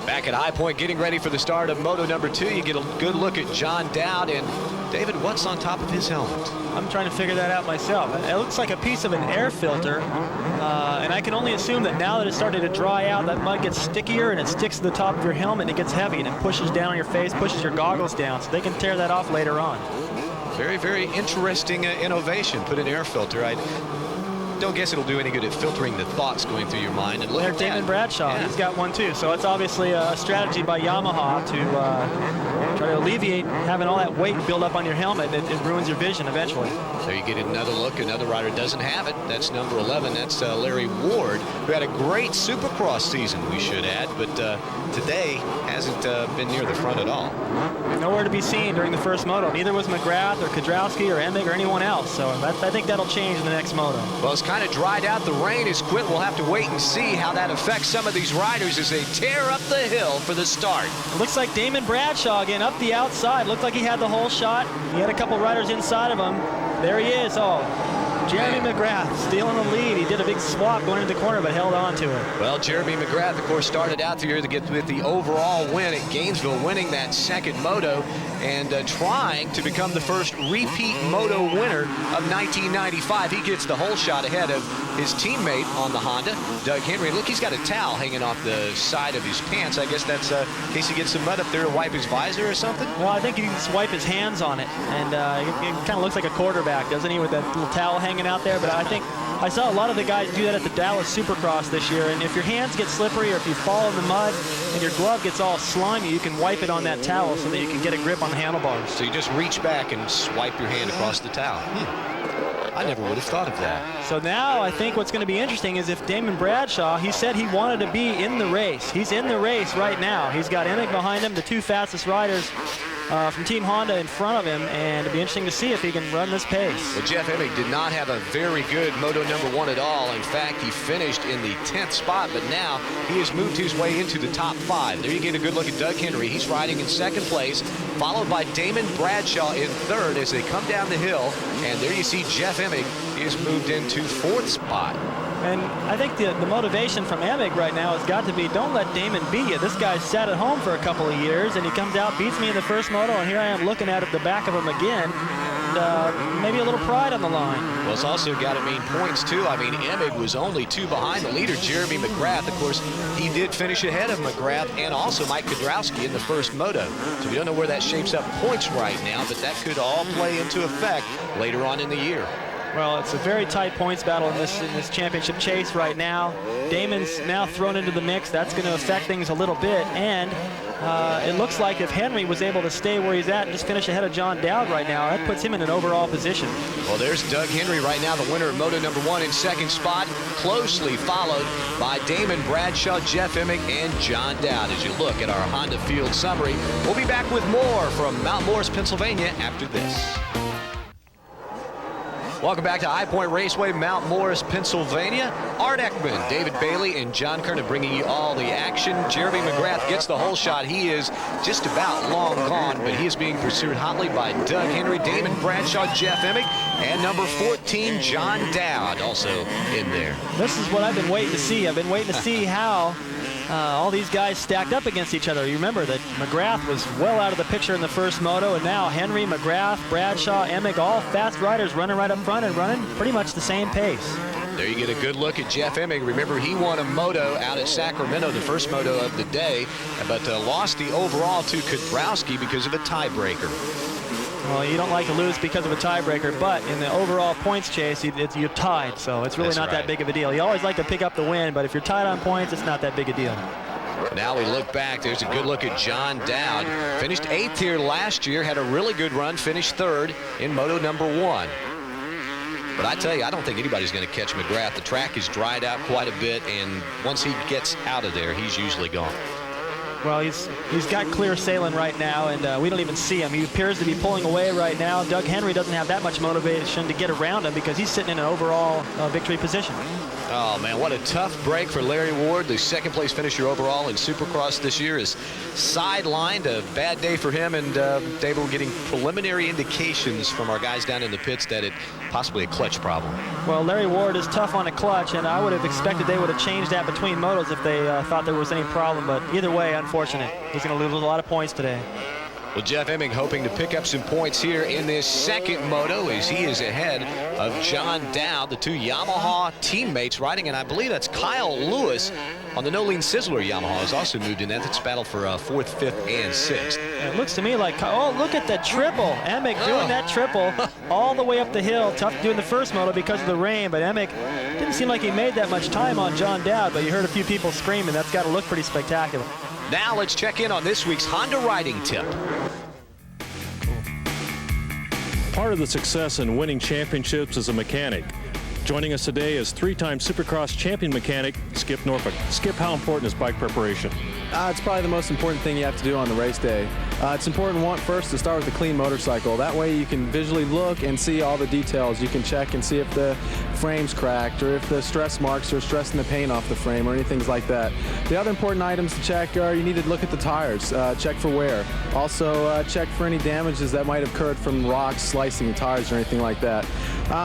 Back at High Point, getting ready for the start of Moto number 2. You get a good look at John Dowd. And David, what's on top of his helmet? I'm trying to figure that out myself. It looks like a piece of an air filter, and I can only assume that now that it's starting to dry out, that mud gets stickier and it sticks to the top of your helmet and it gets heavy and it pushes down on your face, pushes your goggles down, so they can tear that off later on. Very, very interesting innovation. Put an air filter. I don't guess it'll do any good at filtering the thoughts going through your mind. And look at Damon Bradshaw, yeah. He's got one too. So it's obviously a strategy by Yamaha to try to alleviate having all that weight build up on your helmet. It ruins your vision eventually. There you get another look. Another rider doesn't have it. That's number 11. That's Larry Ward, who had a great Supercross season, we should add, but today hasn't been near the front at all. Nowhere to be seen during the first moto. Neither was McGrath or Kudrowski or Emig or anyone else. So I think that'll change in the next moto. Well, it's kind of dried out. The rain is quit. We'll have to wait and see how that affects some of these riders as they tear up the hill for the start. It looks like Damon Bradshaw again up the outside. Looked like he had the whole shot. He had a couple riders inside of him. There he is. Oh, Jeremy McGrath stealing the lead. He did a big swap going into the corner, but held on to it. Well, Jeremy McGrath, of course, started out the year to get with the overall win at Gainesville, winning that second moto and trying to become the first repeat moto winner of 1995. He gets the whole shot ahead of his teammate on the Honda, Doug Henry. Look, he's got a towel hanging off the side of his pants. I guess that's in case he gets some mud up there to wipe his visor or something. Well, I think he can just wipe his hands on it, and it kind of looks like a quarterback, doesn't he, with that little towel hanging out there? But I think I saw a lot of the guys do that at the Dallas Supercross this year, and if your hands get slippery or if you fall in the mud and your glove gets all slimy, you can wipe it on that towel so that you can get a grip on the handlebars. So you just reach back and swipe your hand across the towel. I never would have thought of that. So now I think what's going to be interesting is if Damon Bradshaw, he said he wanted to be in the race. He's in the race right now. He's got Emig behind him, the two fastest riders from Team Honda in front of him, and it'll be interesting to see if he can run this pace. Well, Jeff Emig did not have a very good Moto number 1 at all. In fact, he finished in the 10th spot, but now he has moved his way into the top 5. There you get a good look at Doug Henry. He's riding in second place, followed by Damon Bradshaw in third as they come down the hill. And there you see Jeff Emig is moved into 4th spot. And I think the motivation from Emig right now has got to be, don't let Damon beat you. This guy sat at home for a couple of years, and he comes out, beats me in the first moto, and here I am looking at the back of him again. And, maybe a little pride on the line. Well, it's also got to mean points, too. I mean, Emig was only 2 behind the leader, Jeremy McGrath. Of course, he did finish ahead of McGrath and also Mike Kudrowski in the first moto. So we don't know where that shapes up points right now, but that could all play into effect later on in the year. Well, it's a very tight points battle in this championship chase right now. Damon's now thrown into the mix. That's going to affect things a little bit. And it looks like if Henry was able to stay where he's at and just finish ahead of John Dowd right now, that puts him in an overall position. Well, there's Doug Henry right now, the winner of Moto number 1 in second spot, closely followed by Damon Bradshaw, Jeff Emig, and John Dowd. As you look at our Honda Field summary, we'll be back with more from Mount Morris, Pennsylvania after this. Welcome back to High Point Raceway, Mount Morris, Pennsylvania. Art Ekman, David Bailey, and John Kernan bringing you all the action. Jeremy McGrath gets the whole shot. He is just about long gone, but he is being pursued hotly by Doug Henry, Damon Bradshaw, Jeff Emig, and number 14, John Dowd, also in there. This is what I've been waiting to see. I've been waiting to see how all these guys stacked up against each other. You remember that McGrath was well out of the picture in the first moto, and now Henry, McGrath, Bradshaw, Emig, all fast riders running right up front and running pretty much the same pace. There you get a good look at Jeff Emig. Remember, he won a moto out at Sacramento, the first moto of the day, but lost the overall to Kudrowski because of a tiebreaker. Well, you don't like to lose because of a tiebreaker, but in the overall points chase, you're tied, so it's really not that big of a deal. You always like to pick up the win, but if you're tied on points, it's not that big a deal. Now we look back. There's a good look at John Dowd. Finished 8th here last year, had a really good run, finished 3rd in Moto number 1. But I tell you, I don't think anybody's going to catch McGrath. The track has dried out quite a bit, and once he gets out of there, he's usually gone. Well, he's got clear sailing right now, and we don't even see him. He appears to be pulling away right now. Doug Henry doesn't have that much motivation to get around him because he's sitting in an overall victory position. Oh, man, what a tough break for Larry Ward. The second place finisher overall in Supercross this year is sidelined. A bad day for him, and David, we're getting preliminary indications from our guys down in the pits that it possibly a clutch problem. Well, Larry Ward is tough on a clutch, and I would have expected they would have changed that between motos if they thought there was any problem. But either way, unfortunate. He's going to lose a lot of points today. Well, Jeff Emming hoping to pick up some points here in this second moto as he is ahead of John Dowd, the two Yamaha teammates riding, and I believe that's Kyle Lewis on the No Lean Sizzler Yamaha has also moved in. That's battle for 4th, 5th, and 6th. It looks to me like, oh, look at the triple. Emming doing that triple all the way up the hill. Tough doing the first moto because of the rain, but Emming didn't seem like he made that much time on John Dowd, but you heard a few people screaming. That's got to look pretty spectacular. Now let's check in on this week's Honda riding tip. Part of the success in winning championships is a mechanic. Joining us today is 3-time Supercross champion mechanic Skip Norfolk. Skip, how important is bike preparation? It's probably the most important thing you have to do on the race day. It's important, first, to start with a clean motorcycle. That way you can visually look and see all the details. You can check and see if the frame's cracked or if the stress marks are stressing the paint off the frame or anything like that. The other important items to check are you need to look at the tires, check for wear. Also check for any damages that might have occurred from rocks slicing the tires or anything like that.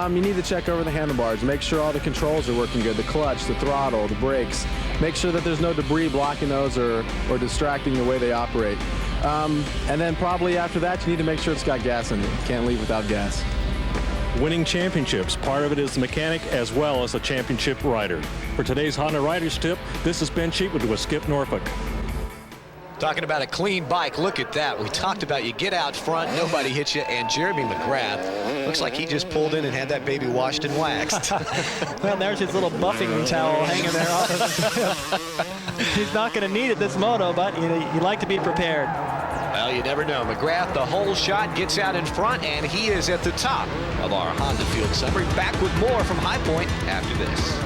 You need to check over the handlebars, make sure all the controls are working good, the clutch, the throttle, the brakes. Make sure that there's no debris blocking those or distracting the way they operate. And then probably after that, you need to make sure it's got gas in it. You can't leave without gas. Winning championships, part of it is the mechanic as well as a championship rider. For today's Honda Riders Tip, this is Ben Sheetwood with Skip Norfolk. Talking about a clean bike, look at that. We talked about you get out front, nobody hits you, and Jeremy McGrath looks like he just pulled in and had that baby washed and waxed. Well, there's his little buffing towel hanging there off of his He's not going to need it this moto, but you like to be prepared. Well, you never know. McGrath, the whole shot, gets out in front, and he is at the top of our Honda Field Summary. Back with more from High Point after this.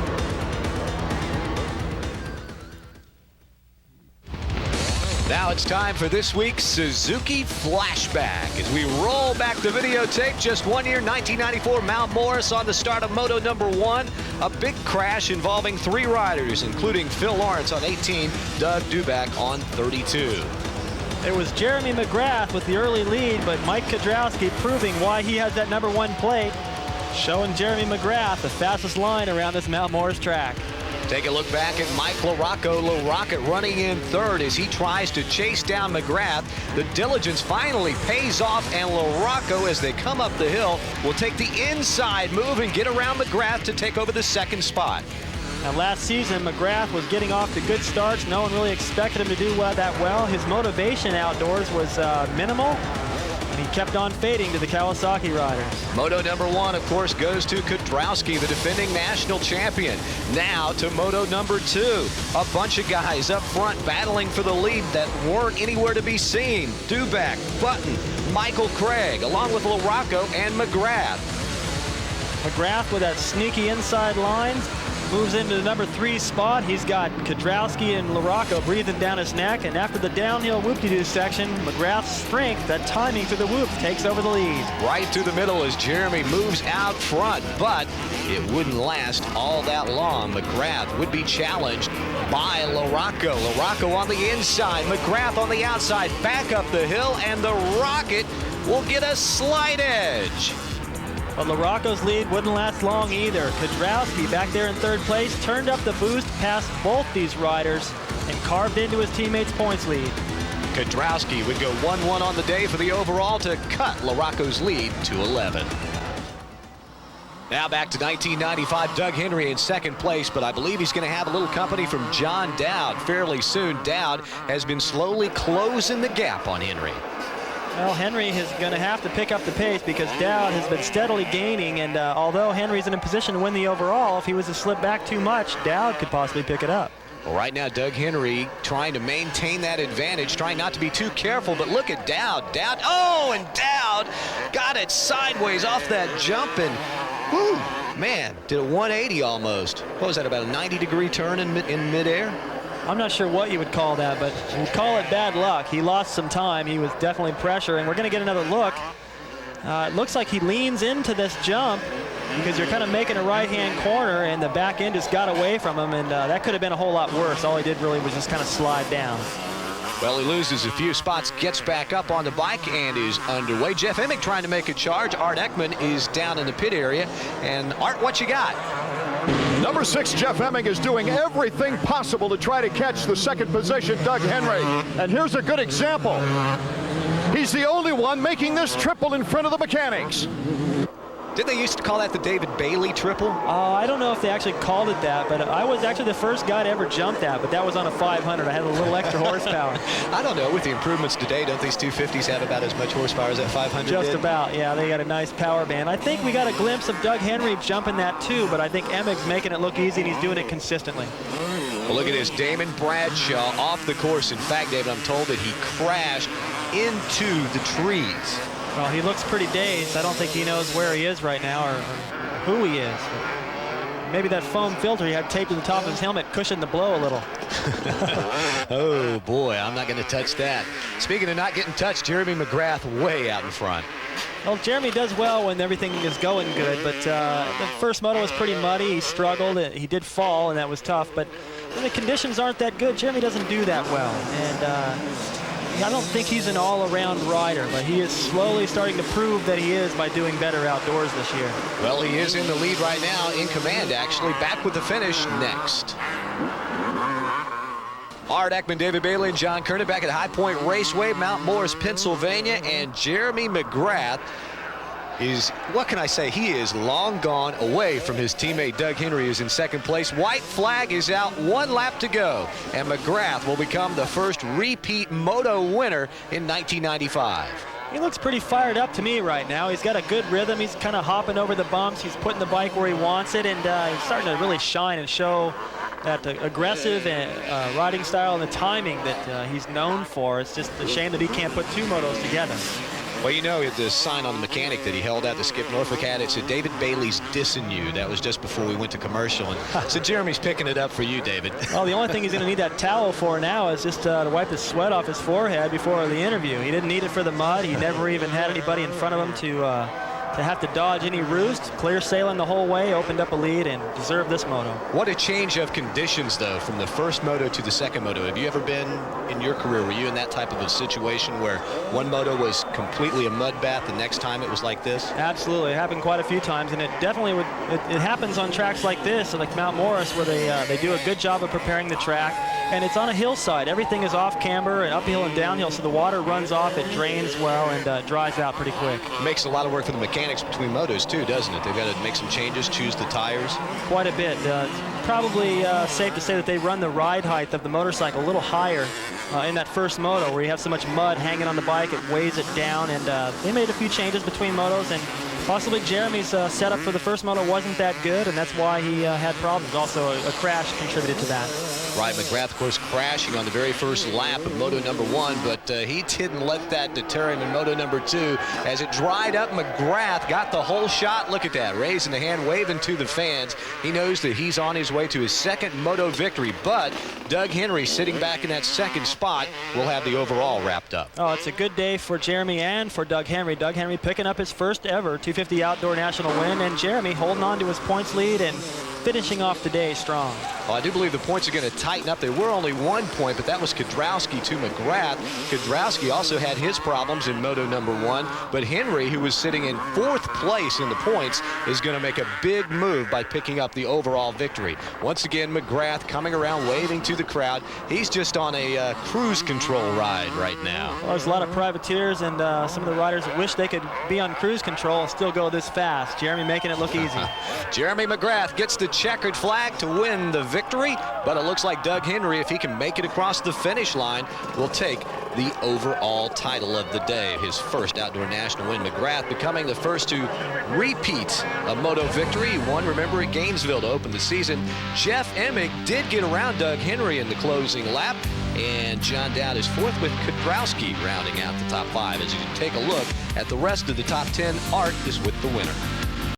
Now it's time for this week's Suzuki Flashback as we roll back the videotape. Just 1 year, 1994, Mount Morris on the start of Moto number 1. A big crash involving 3 riders, including Phil Lawrence on 18, Doug Duback on 32. It was Jeremy McGrath with the early lead, but Mike Kudrowski proving why he has that number 1 plate, showing Jeremy McGrath the fastest line around this Mount Morris track. Take a look back at Mike LaRocco. LaRocco running in third as he tries to chase down McGrath. The diligence finally pays off, and LaRocco, as they come up the hill, will take the inside move and get around McGrath to take over the second spot. Now, last season, McGrath was getting off to good starts. No one really expected him to do that well. His motivation outdoors was minimal, and he kept on fading to the Kawasaki riders. Moto number 1, of course, goes to Kudrowski, the defending national champion. Now to Moto number 2. A bunch of guys up front battling for the lead that weren't anywhere to be seen. Duback, Button, Michael Craig, along with LaRocco and McGrath. McGrath with that sneaky inside line moves into the number 3 spot. He's got Kudrowski and LaRocco breathing down his neck, and after the downhill whoop-de-doo section, McGrath's strength, that timing through the whoop, takes over the lead. Right through the middle as Jeremy moves out front, but it wouldn't last all that long. McGrath would be challenged by LaRocco. LaRocco on the inside, McGrath on the outside, back up the hill, and the Rocket will get a slight edge. But LaRocco's lead wouldn't last long either. Kudrowski back there in third place turned up the boost past both these riders and carved into his teammates' points lead. Kudrowski would go 1-1 on the day for the overall to cut LaRocco's lead to 11. Now back to 1995, Doug Henry in second place, but I believe he's going to have a little company from John Dowd fairly soon. Dowd has been slowly closing the gap on Henry. Well, Henry is going to have to pick up the pace because Dowd has been steadily gaining, and although Henry's in a position to win the overall, if he was to slip back too much, Dowd could possibly pick it up. Well, right now, Doug Henry trying to maintain that advantage, trying not to be too careful, but look at Dowd. Dowd, oh, and Dowd got it sideways off that jump, and whoo, man, did a 180 almost. What was that, about a 90-degree turn in midair? I'm not sure what you would call that, but you would call it bad luck. He lost some time. He was definitely pressuring. We're going to get another look. It looks like he leans into this jump because you're kind of making a right-hand corner, and the back end just got away from him, and that could have been a whole lot worse. All he did really was just kind of slide down. Well, he loses a few spots, gets back up on the bike, and is underway. Jeff Emmett trying to make a charge. Art Ekman is down in the pit area. And, Art, what you got? Number 6, Jeff Emig, is doing everything possible to try to catch the second position, Doug Henry. And here's a good example. He's the only one making this triple in front of the mechanics. Did they used to call that the David Bailey triple? I don't know if they actually called it that, but I was actually the first guy to ever jump that, but that was on a 500. I had a little extra horsepower. I don't know. With the improvements today, don't these 250s have about as much horsepower as that 500 Just did? about, yeah. They got a nice power band. I think we got a glimpse of Doug Henry jumping that too, but I think Emig's making it look easy, and he's doing it consistently. Well, look at this. Damon Bradshaw off the course. In fact, David, I'm told that he crashed into the trees. Well, he looks pretty dazed. I don't think he knows where he is right now or who he is. Maybe that foam filter he had taped to the top of his helmet cushioned the blow a little. Oh, boy, I'm not going to touch that. Speaking of not getting touched, Jeremy McGrath way out in front. Well, Jeremy does well when everything is going good, but the first moto was pretty muddy. He struggled. He did fall, and that was tough. But when the conditions aren't that good, Jeremy doesn't do that well. And I don't think he's an all-around rider, but he is slowly starting to prove that he is by doing better outdoors this year. Well, he is in the lead right now, in command, actually. Back with the finish next. Art Ekman, David Bailey, and John Kernan back at High Point Raceway, Mount Morris, Pennsylvania, and Jeremy McGrath is, what can I say, he is long gone away from his teammate Doug Henry, who's in second place. White flag is out, 1 lap to go, and McGrath will become the first repeat Moto winner in 1995. He looks pretty fired up to me right now. He's got a good rhythm. He's kind of hopping over the bumps. He's putting the bike where he wants it, and he's starting to really shine and show that aggressive riding style and the timing that he's known for. It's just a shame that he can't put 2 motos together. Well, you know, the sign on the mechanic that he held out to Skip Norfolk had, it said David Bailey's dissing you. That was just before we went to commercial. And so Jeremy's picking it up for you, David. Well, the only thing he's going to need that towel for now is just to wipe the sweat off his forehead before the interview. He didn't need it for the mud. He never even had anybody in front of him to have to dodge any roost. Clear sailing the whole way, opened up a lead, and deserved this moto. What a change of conditions, though, from the first moto to the second moto. Have you ever been, in your career, were you in that type of a situation where one moto was completely a mud bath, the next time it was like this? Absolutely. It happened quite a few times, and it definitely would. It happens on tracks like this, like Mount Morris, where they do a good job of preparing the track, and it's on a hillside. Everything is off camber and uphill and downhill, so the water runs off, it drains well, and dries out pretty quick. Makes a lot of work for the mechanics between motos too, doesn't it? They've got to make some changes, choose the tires. Quite a bit. Probably safe to say that they run the ride height of the motorcycle a little higher in that first moto, where you have so much mud hanging on the bike, it weighs it down, and they made a few changes between motos, and possibly Jeremy's setup for the first moto wasn't that good, and that's why he had problems. Also, a crash contributed to that. Right, McGrath, of course, crashing on the very first lap of Moto number 1, but he didn't let that deter him in Moto number 2. As it dried up, McGrath got the whole shot. Look at that, raising the hand, waving to the fans. He knows that he's on his way to his second Moto victory, but Doug Henry, sitting back in that second spot, will have the overall wrapped up. Oh, it's a good day for Jeremy and for Doug Henry. Doug Henry picking up his first ever 250 outdoor national win, and Jeremy holding on to his points lead and finishing off the day strong. Well, I do believe the points are going to tighten up. They were only 1 point, but that was Kudrowski to McGrath. Kudrowski also had his problems in Moto number 1, but Henry, who was sitting in 4th place in the points, is going to make a big move by picking up the overall victory. Once again, McGrath coming around, waving to the crowd. He's just on a cruise control ride right now. Well, there's a lot of privateers and some of the riders that wish they could be on cruise control and still go this fast. Jeremy making it look easy. Jeremy McGrath gets the checkered flag to win the victory, but it looks like Doug Henry, if he can make it across the finish line, will take the overall title of the day, his first outdoor national win. McGrath becoming the first to repeat a Moto victory. He won, remember, at Gainesville to open the season. Jeff Emig did get around Doug Henry in the closing lap, and John Dowd is 4th with Kudrowski rounding out the top 5. As you take a look at the rest of the top 10, Art is with the winner.